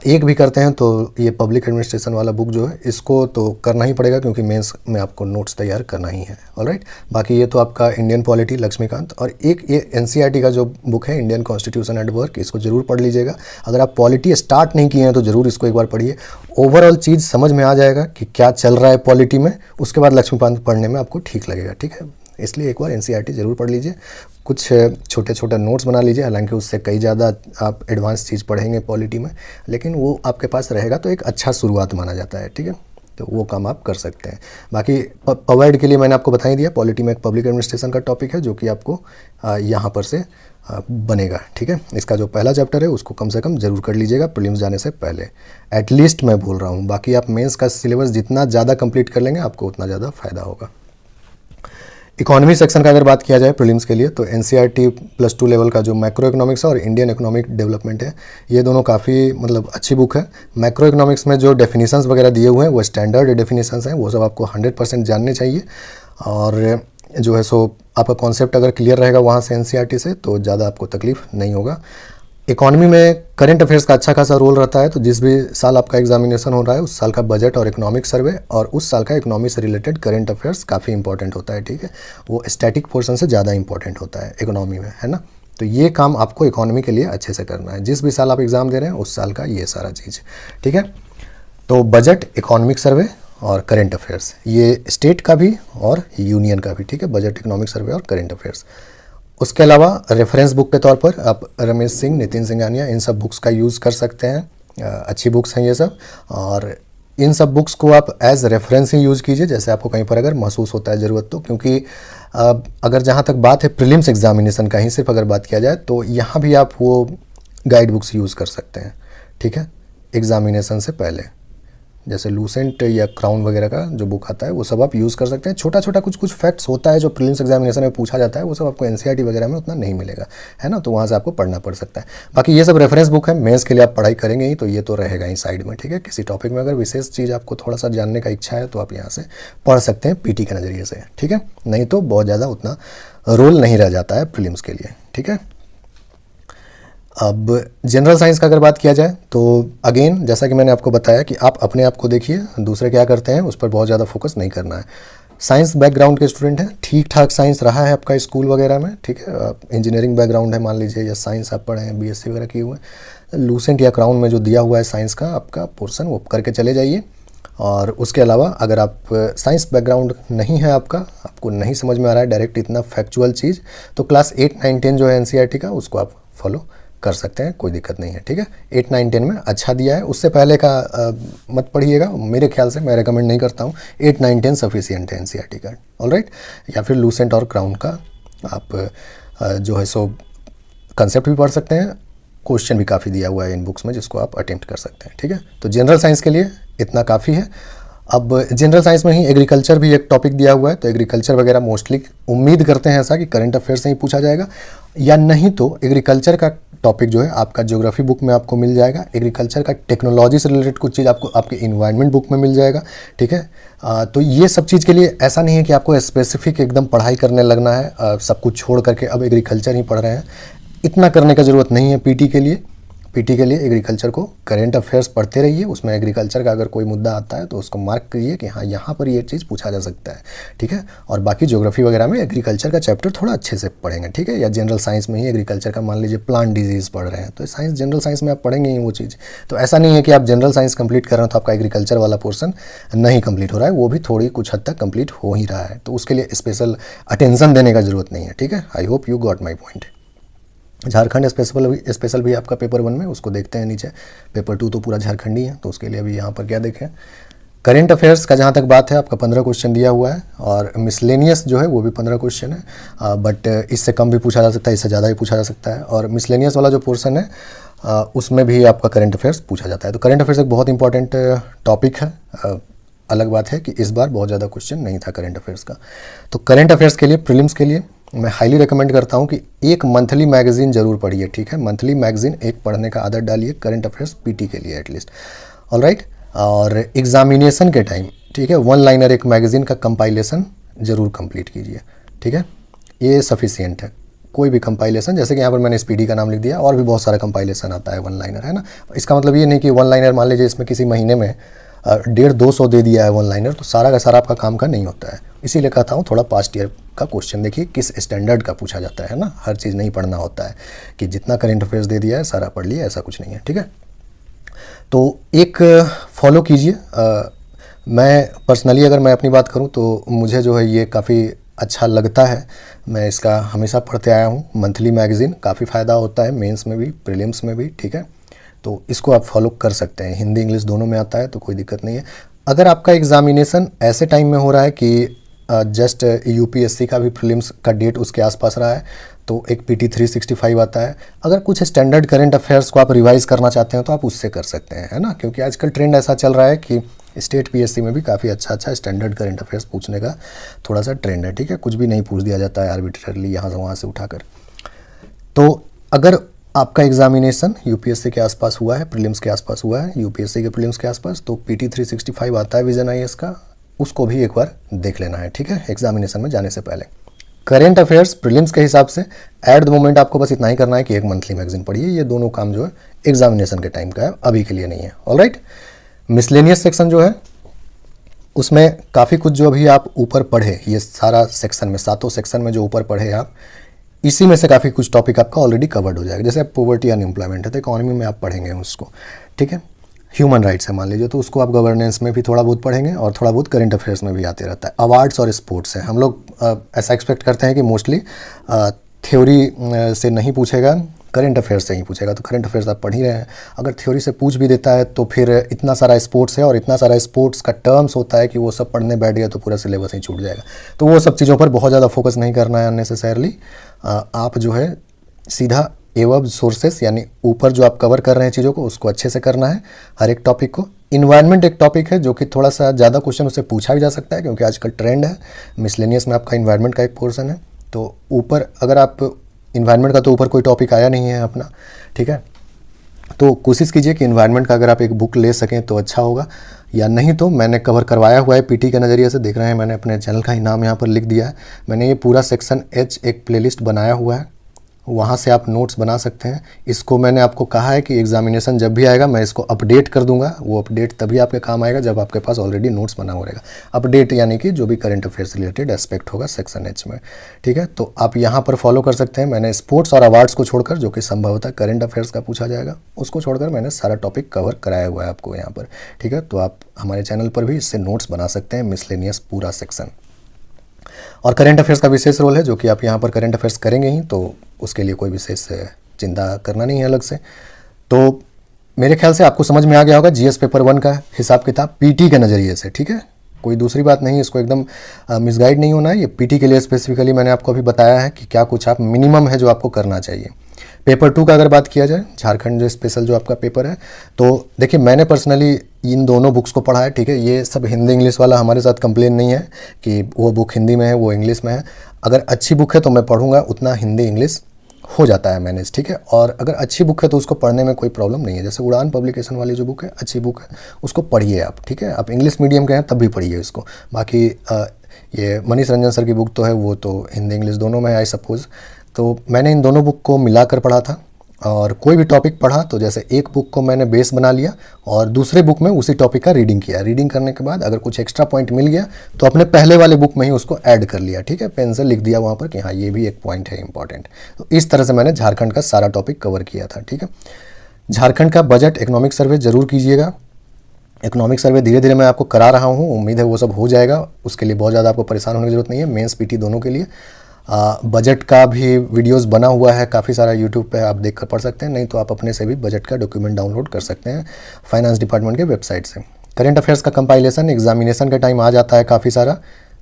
एक भी करते हैं तो ये पब्लिक एडमिनिस्ट्रेशन वाला बुक जो है इसको तो करना ही पड़ेगा, क्योंकि मेंस में आपको नोट्स तैयार करना ही है। ऑलराइट, बाकी ये तो आपका इंडियन पॉलिटी लक्ष्मीकांत, और एक ये NCERT का जो बुक है इंडियन कॉन्स्टिट्यूशन एंड वर्क, इसको जरूर पढ़ लीजिएगा। अगर आप पॉलिटी स्टार्ट नहीं किए हैं तो ज़रूर इसको एक बार पढ़िए, ओवरऑल चीज़ समझ में आ जाएगा कि क्या चल रहा है पॉलिटी में, उसके बाद लक्ष्मीकांत पढ़ने में आपको ठीक लगेगा, ठीक है। इसलिए एक बार NCERT ज़रूर पढ़ लीजिए, कुछ छोटे छोटे नोट्स बना लीजिए, हालांकि उससे कई ज़्यादा आप एडवांस चीज़ पढ़ेंगे पॉलिटी में, लेकिन वो आपके पास रहेगा तो एक अच्छा शुरुआत माना जाता है, ठीक है। तो वो काम आप कर सकते हैं। बाकी पवेड के लिए मैंने आपको बता ही दिया, पॉलिटी में एक पब्लिक एडमिनिस्ट्रेशन का टॉपिक है जो कि आपको यहाँ पर से बनेगा, ठीक है। इसका जो पहला चैप्टर है उसको कम से कम ज़रूर कर लीजिएगा प्रीलिम्स जाने से पहले, एटलीस्ट मैं बोल रहा हूँ। बाकी आप मेंस का सिलेबस जितना ज़्यादा कंप्लीट कर लेंगे आपको उतना ज़्यादा फ़ायदा होगा। इकोनॉमी सेक्शन का अगर बात किया जाए प्रीलिम्स के लिए, तो NCERT +2 लेवल का जो मैक्रो इकोनॉमिक्स है और इंडियन इकोनॉमिक डेवलपमेंट है, ये दोनों काफ़ी मतलब अच्छी बुक है। मैक्रो इकोनॉमिक्स में जो डेफिनेशंस वगैरह दिए हुए हैं वो स्टैंडर्ड डेफिनेशंस हैं, वो सब आपको 100% जानने चाहिए, और जो है सो आपका कॉन्सेप्ट अगर क्लियर रहेगा वहाँ से NCERT से तो ज़्यादा आपको तकलीफ नहीं होगा। इकोनॉमी में करंट अफेयर्स का अच्छा खासा रोल रहता है, तो जिस भी साल आपका एग्जामिनेशन हो रहा है उस साल का बजट और इकोनॉमिक सर्वे और उस साल का इकोनॉमी से रिलेटेड करंट अफेयर्स काफ़ी इंपॉर्टेंट होता है, ठीक है। वो स्टैटिक पोर्शन से ज़्यादा इंपॉर्टेंट होता है इकोनॉमी में, है ना। तो ये काम आपको इकोनॉमी के लिए अच्छे से करना है, जिस भी साल आप एग्ज़ाम दे रहे हैं उस साल का ये सारा चीज़, ठीक है। तो बजट, इकोनॉमिक सर्वे और करंट अफेयर्स, ये स्टेट का भी और यूनियन का भी, ठीक है, बजट, इकोनॉमिक सर्वे और करंट अफेयर्स। उसके अलावा रेफरेंस बुक के तौर पर आप रमेश सिंह, नितिन सिंघानिया, इन सब बुक्स का यूज़ कर सकते हैं, अच्छी बुक्स हैं ये सब, और इन सब बुक्स को आप एज रेफरेंस ही यूज़ कीजिए जैसे आपको कहीं पर अगर महसूस होता है ज़रूरत तो, क्योंकि अगर जहाँ तक बात है प्रीलिम्स एग्जामिनेशन का ही सिर्फ अगर बात किया जाए तो यहाँ भी आप वो गाइड बुक्स यूज़ कर सकते हैं, ठीक है, एग्जामिनेशन से पहले, जैसे लूसेंट या क्राउन वगैरह का जो बुक आता है वो सब आप यूज़ कर सकते हैं। छोटा छोटा कुछ कुछ फैक्ट्स होता है जो प्रीलिम्स एग्जामिनेशन में पूछा जाता है, वो सब आपको NCERT वगैरह में उतना नहीं मिलेगा, है ना, तो वहाँ से आपको पढ़ना पड़ सकता है। बाकी ये सब रेफरेंस बुक है, मेंस के लिए आप पढ़ाई करेंगे ही तो ये तो रहेगा ही साइड में, ठीक है। किसी टॉपिक में अगर विशेष चीज़ आपको थोड़ा सा जानने का इच्छा है तो आप यहाँ से पढ़ सकते हैं PT के नज़रिए से, ठीक है, नहीं तो बहुत ज़्यादा उतना रोल नहीं रह जाता है प्रीलिम्स के लिए, ठीक है। अब जनरल साइंस का अगर बात किया जाए तो अगेन जैसा कि मैंने आपको बताया कि आप अपने आप को देखिए, दूसरे क्या करते हैं उस पर बहुत ज़्यादा फोकस नहीं करना है। साइंस बैकग्राउंड के स्टूडेंट हैं, ठीक ठाक साइंस रहा है आपका स्कूल वगैरह में, ठीक है, इंजीनियरिंग बैकग्राउंड है मान लीजिए या साइंस आप पढ़े हैं, BSc वगैरह किए हुए हैं, लूसेंट या क्राउन में जो दिया हुआ है साइंस का आपका पोर्सन वो करके चले जाइए। और उसके अलावा अगर आप साइंस बैकग्राउंड नहीं है आपका, आपको नहीं समझ में आ रहा है डायरेक्ट इतना फैक्चुअल चीज़, तो क्लास 8, 9, 10 जो है एनसीईआरटी का, उसको आप फॉलो कर सकते हैं, कोई दिक्कत नहीं है, ठीक है। 8, 9, 10 में अच्छा दिया है, उससे पहले का मत पढ़िएगा, मेरे ख्याल से मैं रेकमेंड नहीं करता हूँ। 8, 9, 10 सफिशिएंट है एनसीईआरटी का, ऑलराइट। या फिर लूसेंट और क्राउन का आप जो है सो कंसेप्ट भी पढ़ सकते हैं, क्वेश्चन भी काफ़ी दिया हुआ है इन बुक्स में जिसको आप अटेम्प्ट कर सकते हैं, ठीक है। तो जनरल साइंस के लिए इतना काफ़ी है। अब जनरल साइंस में ही एग्रीकल्चर भी एक टॉपिक दिया हुआ है, तो एग्रीकल्चर वगैरह मोस्टली उम्मीद करते हैं ऐसा कि करंट अफेयर से ही पूछा जाएगा, या नहीं तो एग्रीकल्चर का टॉपिक जो है आपका ज्योग्राफी बुक में आपको मिल जाएगा। एग्रीकल्चर का टेक्नोलॉजी से रिलेटेड कुछ चीज़ आपको आपके इन्वायरमेंट बुक में मिल जाएगा, ठीक है। तो ये सब चीज़ के लिए ऐसा नहीं है कि आपको स्पेसिफिक एकदम पढ़ाई करने लगना है, सब कुछ छोड़ करके अब एग्रीकल्चर ही पढ़ रहे हैं, इतना करने का ज़रूरत नहीं है। पीटी के लिए एग्रीकल्चर को करेंट अफेयर्स पढ़ते रहिए, उसमें एग्रीकल्चर का अगर कोई मुद्दा आता है तो उसको मार्क करिए कि हाँ यहाँ पर ये चीज़ पूछा जा सकता है, ठीक है। और बाकी ज्योग्राफी वगैरह में एग्रीकल्चर का चैप्टर थोड़ा अच्छे से पढ़ेंगे, ठीक है। या जनरल साइंस में ही एग्रीकल्चर का मान लीजिए प्लांट डिजीज़ पढ़ रहे हैं, तो साइंस जनरल साइंस में आप पढ़ेंगे ही वो चीज़। तो ऐसा नहीं है कि आप जनरल साइंस कंप्लीट कर रहे हो तो आपका एग्रीकल्चर वाला पोर्सन नहीं कंप्लीट हो रहा है, वो भी थोड़ी कुछ हद तक कंप्लीट हो ही रहा है, तो उसके लिए स्पेशल अटेंशन देने का ज़रूरत नहीं है, ठीक है। I hope you got my point. Jharkhand special भी आपका पेपर 1 में, उसको देखते हैं नीचे। पेपर 2 तो पूरा झारखंडी है, तो उसके लिए अभी यहाँ पर क्या देखें। करेंट अफेयर्स का जहाँ तक बात है, आपका 15 क्वेश्चन दिया हुआ है, और मिसलेनियस जो है वो भी 15 क्वेश्चन है, बट इससे कम भी पूछा जा सकता है, इससे ज़्यादा भी पूछा जा सकता है। और मिसलेनियस वाला जो पोर्सन है उसमें भी आपका करेंट अफेयर्स पूछा जाता है। तो करेंट अफेयर्स एक बहुत इंपॉर्टेंट टॉपिक है। अलग बात है कि इस बार बहुत ज़्यादा क्वेश्चन नहीं था करेंट अफेयर्स का। तो करेंट अफेयर्स के लिए, प्रीलिम्स के लिए मैं हाईली रिकमेंड करता हूं कि एक मंथली मैगजीन जरूर पढ़िए, ठीक है। मंथली मैगजीन एक पढ़ने का आदत डालिए करंट अफेयर्स पीटी के लिए एटलीस्ट, ऑलराइट। और एग्जामिनेशन के टाइम, ठीक है, 1 लाइनर एक मैगजीन का कंपाइलेशन जरूर कंप्लीट कीजिए, ठीक है। ये सफिशिएंट है, कोई भी कंपाइलेशन, जैसे कि यहाँ पर मैंने स्पीडी का नाम लिख दिया, और भी बहुत सारा कंपाइलेशन आता है 1 लाइनर, है ना। इसका मतलब ये नहीं कि 1 लाइनर मान लीजिए इसमें किसी महीने में 150-200 दे दिया है 1 लाइनर, तो सारा का सारा आपका काम का नहीं होता है। इसीलिए कहता हूँ थोड़ा पास्ट ईयर का क्वेश्चन देखिए किस स्टैंडर्ड का पूछा जाता है ना। हर चीज़ नहीं पढ़ना होता है कि जितना करेंट अफेयर्स दे दिया है सारा पढ़ लिया, ऐसा कुछ नहीं है, ठीक है। तो एक फॉलो कीजिए। मैं पर्सनली अगर मैं अपनी बात करूं तो मुझे जो है ये काफ़ी अच्छा लगता है, मैं इसका हमेशा पढ़ते आया हूं। मंथली मैगज़ीन काफ़ी फ़ायदा होता है, मेंस में भी प्रीलिम्स में भी, ठीक है। तो इसको आप फॉलो कर सकते हैं, हिंदी इंग्लिश दोनों में आता है, तो कोई दिक्कत नहीं है। अगर आपका एग्ज़ामिनेशन ऐसे टाइम में हो रहा है कि जस्ट यूपीएससी का भी प्रीलिम्स का डेट उसके आसपास रहा है, तो एक पीटी 365 आता है। अगर कुछ स्टैंडर्ड करंट अफेयर्स को आप रिवाइज़ करना चाहते हैं तो आप उससे कर सकते हैं, है ना। क्योंकि आजकल ट्रेंड ऐसा चल रहा है कि स्टेट पीएससी में भी काफ़ी अच्छा स्टैंडर्ड करंट अफेयर्स पूछने का थोड़ा सा ट्रेंड है, ठीक है। कुछ भी नहीं पूछ दिया जाता है आर्बिट्रेरली यहाँ से वहाँ से उठाकर। तो अगर आपका एग्जामिनेशन यूपीएससी के आसपास हुआ है, प्रीलिम्स के आसपास हुआ है, यूपीएससी के प्रीलिम्स के आसपास, तो पीटी 365 आता है विजन आईएएस का, उसको भी एक बार देख लेना है, ठीक है, एग्जामिनेशन में जाने से पहले। करेंट अफेयर्स प्रीलिम्स के हिसाब से एट द मोमेंट आपको बस इतना ही करना है कि एक मंथली मैगजीन पढ़िए। ये दोनों काम जो है एग्जामिनेशन के टाइम का है, अभी के लिए नहीं है, ऑलराइट। मिसलेनियस सेक्शन जो है उसमें काफ़ी कुछ जो अभी आप ऊपर पढ़े, ये सारा सेक्शन में, 7 सेक्शन में जो ऊपर पढ़े आप, इसी में से काफ़ी कुछ टॉपिक आपका ऑलरेडी कवर्ड हो जाएगा। जैसे पॉवर्टी अनएम्प्लॉयमेंट है तो इकोनॉमी में आप पढ़ेंगे उसको, ठीक है। ह्यूमन राइट्स है मान लीजिए, तो उसको आप गवर्नेंस में भी थोड़ा बहुत पढ़ेंगे, और थोड़ा बहुत करंट अफेयर्स में भी आते रहता है। अवार्ड्स और स्पोर्ट्स है, हम लोग ऐसा एक्सपेक्ट करते हैं कि मोस्टली थ्योरी से नहीं पूछेगा, करंट अफेयर्स से ही पूछेगा, तो करंट अफेयर्स आप पढ़ ही रहे हैं। अगर थ्योरी से पूछ भी देता है तो फिर इतना सारा स्पोर्ट्स है और इतना सारा स्पोर्ट्स का टर्म्स होता है कि वो सब पढ़ने बैठ गया तो पूरा सिलेबस ही छूट जाएगा। तो वो सब चीज़ों पर बहुत ज़्यादा फोकस नहीं करना है अननेसेसरली। आप जो है सीधा एवब सोर्सेस, यानी ऊपर जो आप कवर कर रहे हैं चीज़ों को, उसको अच्छे से करना है हर एक टॉपिक को। इन्वायरमेंट एक टॉपिक है जो कि थोड़ा सा ज़्यादा क्वेश्चन उससे पूछा भी जा सकता है, क्योंकि आजकल ट्रेंड है। मिसलेनियस में आपका इन्वायरमेंट का एक पोर्सन है, तो ऊपर अगर आप इन्वायरमेंट का, तो ऊपर कोई टॉपिक आया नहीं है अपना, ठीक है। तो कोशिश कीजिए कि इन्वायरमेंट का अगर आप एक बुक ले सकें तो अच्छा होगा, या नहीं तो मैंने कवर करवाया हुआ है पीटी के नज़रिए से, देख रहे हैं मैंने अपने चैनल का ही नाम यहाँ पर लिख दिया है। मैंने ये पूरा सेक्शन H एक प्लेलिस्ट बनाया हुआ है, वहाँ से आप नोट्स बना सकते हैं। इसको मैंने आपको कहा है कि एग्जामिनेशन जब भी आएगा मैं इसको अपडेट कर दूंगा। वो अपडेट तभी आपके काम आएगा जब आपके पास ऑलरेडी नोट्स बना हुआ रहेगा। अपडेट यानी कि जो भी करंट अफेयर्स रिलेटेड एस्पेक्ट होगा सेक्शन एच में, ठीक है। तो आप यहाँ पर फॉलो कर सकते हैं। मैंने स्पोर्ट्स और अवार्ड्स को छोड़कर, जो कि संभवतः करंट अफेयर्स का पूछा जाएगा, उसको छोड़कर मैंने सारा टॉपिक कवर कराया हुआ है आपको यहाँ पर, ठीक है। तो आप हमारे चैनल पर भी इससे नोट्स बना सकते हैं, मिसलेनियस पूरा सेक्शन। और करंट अफेयर्स का विशेष रोल है, जो कि आप यहाँ पर करंट अफेयर्स करेंगे ही, तो उसके लिए कोई विशेष चिंता करना नहीं है अलग से। तो मेरे ख्याल से आपको समझ में आ गया होगा जीएस पेपर 1 का हिसाब किताब पीटी के नज़रिए से, ठीक है। कोई दूसरी बात नहीं, इसको एकदम मिसगाइड नहीं होना है। ये पीटी के लिए स्पेसिफिकली मैंने आपको अभी बताया है कि क्या कुछ आप मिनिमम है जो आपको करना चाहिए। पेपर 2 का अगर बात किया जाए, झारखंड जो स्पेशल जो आपका पेपर है, तो देखिए मैंने पर्सनली इन दोनों बुक्स को पढ़ा है, ठीक है। ये सब हिंदी इंग्लिश वाला हमारे साथ कंप्लेन नहीं है कि वो बुक हिंदी में है वो इंग्लिश में है। अगर अच्छी बुक है तो मैं पढ़ूंगा, उतना हिंदी इंग्लिश हो जाता है मैनेज, ठीक है। और अगर अच्छी बुक है तो उसको पढ़ने में कोई प्रॉब्लम नहीं है। जैसे उड़ान पब्लिकेशन वाली जो बुक है, अच्छी बुक है, उसको पढ़िए आप, ठीक है। आप इंग्लिश मीडियम के हैं तब भी पढ़िए इसको। बाकी ये मनीष रंजन सर की बुक तो है, वो तो हिंदी इंग्लिश दोनों में है आई सपोज़। तो मैंने इन दोनों बुक को मिलाकर पढ़ा था। और कोई भी टॉपिक पढ़ा तो जैसे एक बुक को मैंने बेस बना लिया और दूसरे बुक में उसी टॉपिक का रीडिंग किया। रीडिंग करने के बाद अगर कुछ एक्स्ट्रा पॉइंट मिल गया तो अपने पहले वाले बुक में ही उसको ऐड कर लिया, ठीक है। पेन से लिख दिया वहाँ पर कि हाँ ये भी एक पॉइंट है इंपॉर्टेंट। तो इस तरह से मैंने झारखंड का सारा टॉपिक कवर किया था, ठीक है। झारखंड का बजट इकोनॉमिक सर्वे जरूर कीजिएगा। इकोनॉमिक सर्वे धीरे धीरे मैं आपको करा रहा हूँ, उम्मीद है वो सब हो जाएगा। उसके लिए बहुत ज़्यादा आपको परेशान होने की जरूरत नहीं है। मेंस पीटी दोनों के लिए बजट का भी वीडियोस बना हुआ है काफ़ी सारा, यूट्यूब पे आप देख कर पढ़ सकते हैं। नहीं तो आप अपने से भी बजट का डॉक्यूमेंट डाउनलोड कर सकते हैं फाइनेंस डिपार्टमेंट के वेबसाइट से। करंट अफेयर्स का कंपाइलेशन एग्जामिनेशन का टाइम आ जाता है काफ़ी सारा,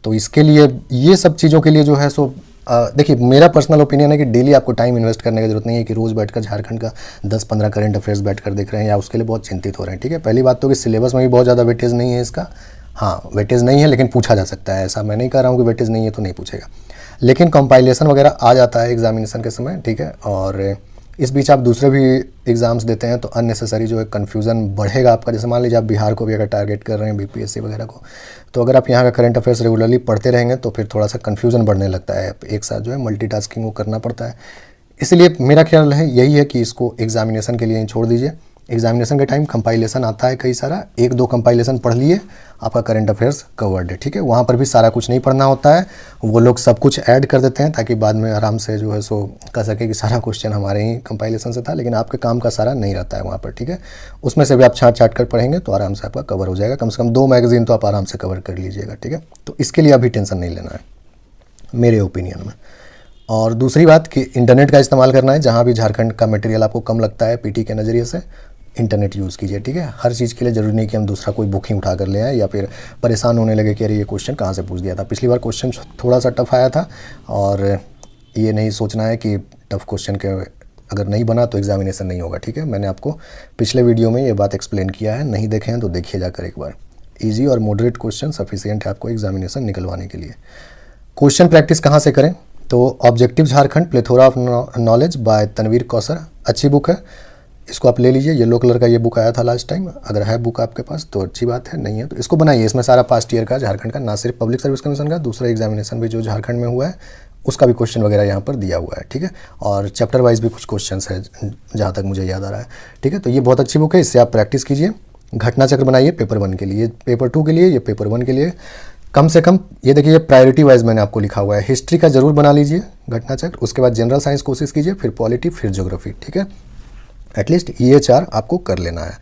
तो इसके लिए ये सब चीज़ों के लिए जो है सो देखिए मेरा पर्सनल ओपिनियन है कि डेली आपको टाइम इन्वेस्ट करने की जरूरत नहीं है कि रोज़ बैठकर झारखंड का 10-15 करंट अफेयर्स बैठकर देख रहे हैं या उसके लिए बहुत चिंतित हो रहे हैं, ठीक है। पहली बात तो कि सिलेबस में भी बहुत ज़्यादा वेटेज नहीं है इसका। हाँ वेटेज नहीं है लेकिन पूछा जा सकता है, ऐसा मैं नहीं कह रहा हूँ कि वेटेज नहीं है तो नहीं पूछेगा, लेकिन कंपाइलेशन वगैरह आ जाता है एग्जामिनेशन के समय, ठीक है। और इस बीच आप दूसरे भी एग्ज़ाम्स देते हैं तो अननेसेसरी जो है कन्फ्यूज़न बढ़ेगा आपका। जैसे मान लीजिए आप बिहार को भी अगर टारगेट कर रहे हैं, बीपीएससी वगैरह को, तो अगर आप यहाँ का करंट अफेयर्स रेगुलरली पढ़ते रहेंगे तो फिर थोड़ा सा कन्फ्यूज़न बढ़ने लगता है। एक साथ जो है मल्टीटास्किंग वो करना पड़ता है। इसलिए मेरा ख्याल है यही है कि इसको एग्जामिनेशन के लिए ही छोड़ दीजिए। एग्जामिनेशन के टाइम कंपाइलेशन आता है कई सारा, 1-2 कंपाइलेशन पढ़ लिए, आपका करंट अफेयर्स कवर्ड है, ठीक है। वहाँ पर भी सारा कुछ नहीं पढ़ना होता है, वो लोग सब कुछ ऐड कर देते हैं ताकि बाद में आराम से जो है सो कह सके कि सारा क्वेश्चन हमारे ही कंपाइलेशन से था, लेकिन आपके काम का सारा नहीं रहता है वहाँ पर, ठीक है। उसमें से भी आप छाँट छाँट कर पढ़ेंगे तो आराम से आपका कवर हो जाएगा। कम से कम 2 मैगजीन तो आप आराम से कवर कर लीजिएगा, ठीक है। तो इसके लिए अभी टेंशन नहीं लेना है मेरे ओपिनियन में। और दूसरी बात कि इंटरनेट का इस्तेमाल करना है। जहाँ भी झारखंड का मटेरियल आपको कम लगता है पीटी के नज़रिए से, इंटरनेट यूज़ कीजिए, ठीक है। हर चीज़ के लिए ज़रूरी नहीं कि हम दूसरा कोई बुक ही उठा कर ले आए या फिर परेशान होने लगे कि अरे ये क्वेश्चन कहाँ से पूछ दिया था। पिछली बार क्वेश्चन थोड़ा सा टफ आया था और ये नहीं सोचना है कि टफ क्वेश्चन के अगर नहीं बना तो एग्जामिनेशन नहीं होगा, ठीक है। मैंने आपको पिछले वीडियो में ये बात एक्सप्लेन किया है, नहीं देखे हैं तो देखिए जाकर एक बार। ईजी और मॉडरेट क्वेश्चन सफिशिएंट है आपको एग्जामिनेशन निकलवाने के लिए। क्वेश्चन प्रैक्टिस कहाँ से करें, तो objective Jharkhand plethora of knowledge by Tanveer Kausar अच्छी बुक है, इसको आप ले लीजिए। येलो कलर का ये बुक आया था लास्ट टाइम, अगर है बुक आपके पास तो अच्छी बात है, नहीं है तो इसको बनाइए। इसमें सारा पास्ट ईयर का झारखंड का, ना सिर्फ पब्लिक सर्विस कमीशन का, दूसरा एग्जामिनेशन भी जो झारखंड में हुआ है उसका भी क्वेश्चन वगैरह यहाँ पर दिया हुआ है, ठीक है। और चैप्टर वाइज भी कुछ क्वेश्चन है जहाँ तक मुझे याद आ रहा है, ठीक है। तो ये बहुत अच्छी बुक है, इससे आप प्रैक्टिस कीजिए। घटना चक्र बनाइए पेपर 1 के लिए, पेपर 2 के लिए, ये पेपर 1 के लिए। कम से कम ये देखिए, ये प्रायोरिटी वाइज मैंने आपको लिखा हुआ है। हिस्ट्री का जरूर बना लीजिए घटना चक्र, उसके बाद जनरल साइंस कोशिश कीजिए, फिर पॉलिटी, फिर ज्योग्राफी, ठीक है। एटलीस्ट ये 4 आपको कर लेना है।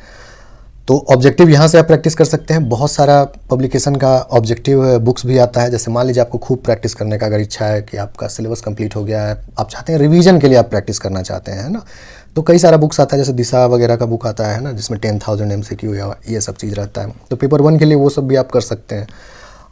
तो ऑब्जेक्टिव यहाँ से आप प्रैक्टिस कर सकते हैं। बहुत सारा पब्लिकेशन का ऑब्जेक्टिव बुक्स भी आता है। जैसे मान लीजिए आपको खूब प्रैक्टिस करने का अगर इच्छा है कि आपका सिलेबस कंप्लीट हो गया है, आप चाहते हैं रिवीजन के लिए आप प्रैक्टिस करना चाहते हैं, है ना, तो कई सारा बुक्स आता है। जैसे दिशा वगैरह का बुक आता है ना, जिसमें 10,000 MCQ या ये सब चीज़ रहता है। तो पेपर 1 के लिए वो सब भी आप कर सकते हैं।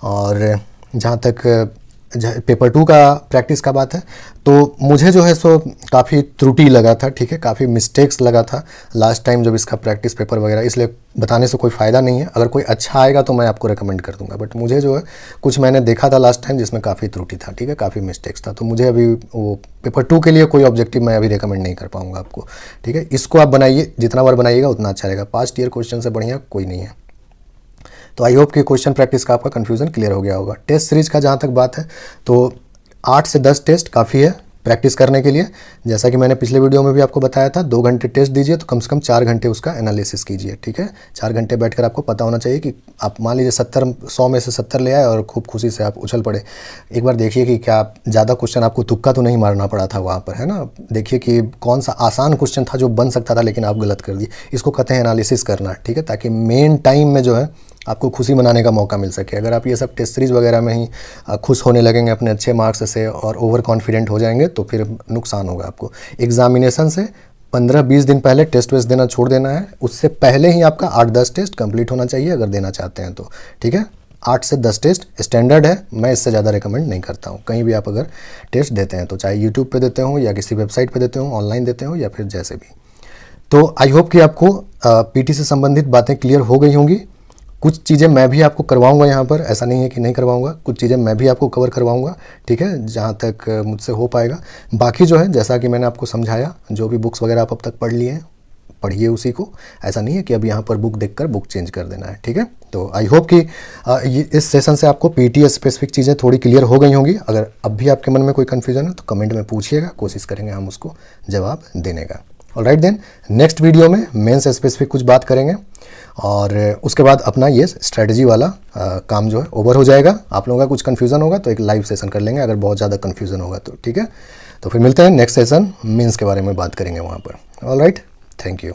और जहाँ तक पेपर 2 का प्रैक्टिस का बात है, तो मुझे जो है सो काफ़ी त्रुटि लगा था, ठीक है, काफ़ी मिस्टेक्स लगा था लास्ट टाइम जब इसका प्रैक्टिस पेपर वगैरह, इसलिए बताने से कोई फ़ायदा नहीं है। अगर कोई अच्छा आएगा तो मैं आपको रेकमेंड कर दूंगा, बट मुझे जो है कुछ मैंने देखा था लास्ट टाइम जिसमें काफ़ी त्रुटि था, ठीक है, काफ़ी मिस्टेक्स था। तो मुझे अभी वो पेपर 2 के लिए कोई ऑब्जेक्टिव मैं अभी रिकमेंड नहीं कर पाऊँगा आपको, ठीक है। इसको आप बनाइए, जितना बार बनाइएगा उतना अच्छा रहेगा। पास्ट ईयर क्वेश्चन से बढ़िया कोई नहीं है। तो आई होप कि क्वेश्चन प्रैक्टिस का आपका कन्फ्यूजन क्लियर हो गया होगा। टेस्ट सीरीज का जहाँ तक बात है तो 8 से 10 टेस्ट काफ़ी है प्रैक्टिस करने के लिए। जैसा कि मैंने पिछले वीडियो में भी आपको बताया था, 2 घंटे टेस्ट दीजिए तो कम से कम 4 घंटे उसका एनालिसिस कीजिए, ठीक है। 4 घंटे बैठकर आपको पता होना चाहिए कि आप मान लीजिए 100 में से 70 ले आए और खूब खुशी से आप उछल पड़े। एक बार देखिए कि क्या ज़्यादा क्वेश्चन आपको तुक्का तो नहीं मारना पड़ा था वहाँ पर, है ना। देखिए कि कौन सा आसान क्वेश्चन था जो बन सकता था लेकिन आप गलत कर दिए। इसको कहते हैं एनालिसिस करना, ठीक है, ताकि मेन टाइम में जो है आपको खुशी मनाने का मौका मिल सके। अगर आप ये सब टेस्ट सीरीज़ वगैरह में ही खुश होने लगेंगे अपने अच्छे मार्क्स से और ओवर कॉन्फिडेंट हो जाएंगे तो फिर नुकसान होगा आपको। एग्जामिनेशन से 15-20 दिन पहले टेस्ट वेस्ट देना छोड़ देना है। उससे पहले ही आपका 8-10 टेस्ट कंप्लीट होना चाहिए अगर देना चाहते हैं तो, ठीक है। 8 से 10 टेस्ट स्टैंडर्ड है, मैं इससे ज़्यादा रिकमेंड नहीं करता हूँ। कहीं भी आप अगर टेस्ट देते हैं तो चाहे यूट्यूब पे देते हो या किसी वेबसाइट पे देते हो, ऑनलाइन देते हो या फिर जैसे भी। तो आई होप कि आपको पीटी से संबंधित बातें क्लियर हो गई होंगी। कुछ चीज़ें मैं भी आपको करवाऊंगा यहाँ पर, ऐसा नहीं है कि नहीं करवाऊंगा, कुछ चीज़ें मैं भी आपको कवर करवाऊंगा, ठीक है, जहाँ तक मुझसे हो पाएगा। बाकी जो है जैसा कि मैंने आपको समझाया, जो भी बुक्स वगैरह आप अब तक पढ़ लिए हैं पढ़िए उसी को। ऐसा नहीं है कि अब यहाँ पर बुक देखकर बुक चेंज कर देना है, ठीक है। तो आई होप कि इस सेशन से आपको पीटी स्पेसिफिक चीज़ें थोड़ी क्लियर हो गई होंगी। अगर अब भी आपके मन में कोई कन्फ्यूजन है तो कमेंट में पूछिएगा, कोशिश करेंगे हम उसको जवाब देने का। ऑलराइट देन, नेक्स्ट वीडियो में मेंस स्पेसिफिक कुछ बात करेंगे और उसके बाद अपना ये स्ट्रेटजी वाला काम जो है ओवर हो जाएगा। आप लोगों का कुछ कन्फ्यूज़न होगा तो एक लाइव सेशन कर लेंगे, अगर बहुत ज़्यादा कन्फ्यूज़न होगा तो, ठीक है। तो फिर मिलते हैं नेक्स्ट सेशन, मेंस के बारे में बात करेंगे वहाँ पर। Alright, thank you.